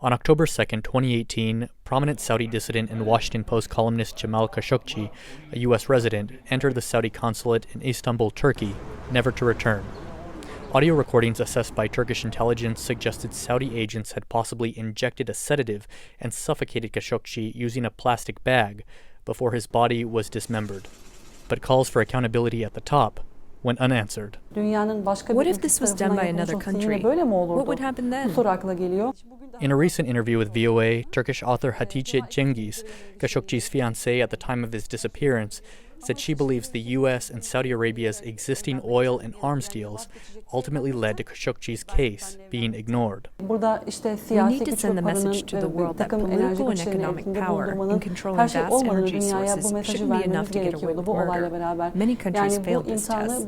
On October 2, 2018, prominent Saudi dissident and Washington Post columnist Jamal Khashoggi, a U.S. resident, entered the Saudi consulate in Istanbul, Turkey, never to return. Audio recordings assessed by Turkish intelligence suggested Saudi agents had possibly injected a sedative and suffocated Khashoggi using a plastic bag before his body was dismembered. But calls for accountability at the top went unanswered. What if this was done by another country? What would happen then? In a recent interview with VOA, Turkish author Hatice Cengiz, Khashoggi's fiancée at the time of his disappearance, said she believes the U.S. and Saudi Arabia's existing oil and arms deals ultimately led to Khashoggi's case being ignored. We need to send the message to the world that political and economic power in controlling vast energy sources shouldn't be enough to get away with murder. Many countries failed this test.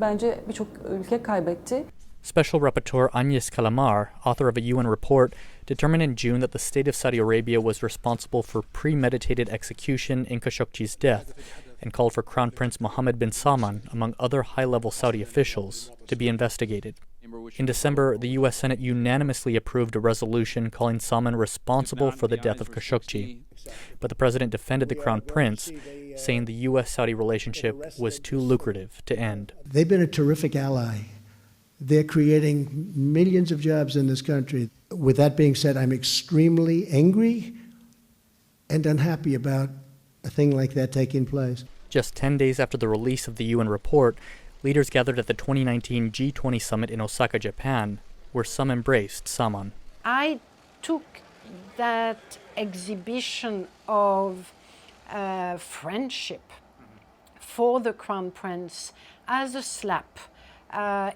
Special Rapporteur Agnes Kalamar, author of a UN report, determined in June that the state of Saudi Arabia was responsible for premeditated execution in Khashoggi's death, and called for Crown Prince Mohammed bin Salman, among other high-level Saudi officials, to be investigated. In December, the U.S. Senate unanimously approved a resolution calling Salman responsible for the death of Khashoggi. But the president defended the Crown Prince, saying the U.S.-Saudi relationship was too lucrative to end. They've been a terrific ally. They're creating millions of jobs in this country. With that being said, I'm extremely angry and unhappy about a thing like that taking place. Just 10 days after the release of the UN report, leaders gathered at the 2019 G20 summit in Osaka, Japan, where some embraced Salman. I took that exhibition of friendship for the Crown Prince as a slap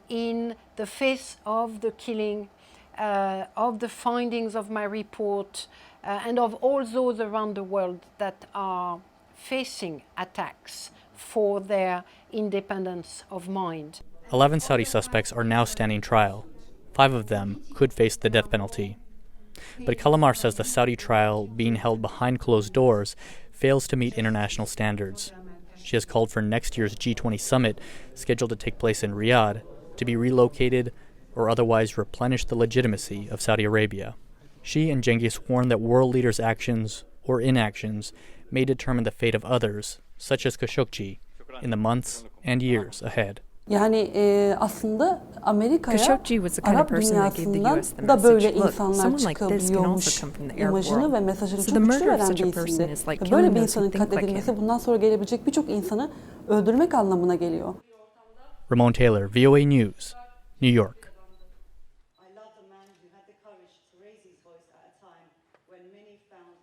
in the face of the killing, of the findings of my report, and of all those around the world that are facing attacks for their independence of mind. 11 Saudi suspects are now standing trial. 5 of them could face the death penalty. But Kalamar says the Saudi trial, being held behind closed doors, fails to meet international standards. She has called for next year's G20 summit, scheduled to take place in Riyadh, to be relocated or otherwise replenish the legitimacy of Saudi Arabia. She and Cengiz warned that world leaders' actions or inactions may determine the fate of others, such as Khashoggi, in the months and years ahead. Khashoggi was the kind of person that gave the U.S. the message, look, someone like this can also come from the Arab world. So the murder of such a person is like killing those who think like him. Ramon Taylor, VOA News, New York. I love the man who had the courage to raise his voice at a time when many found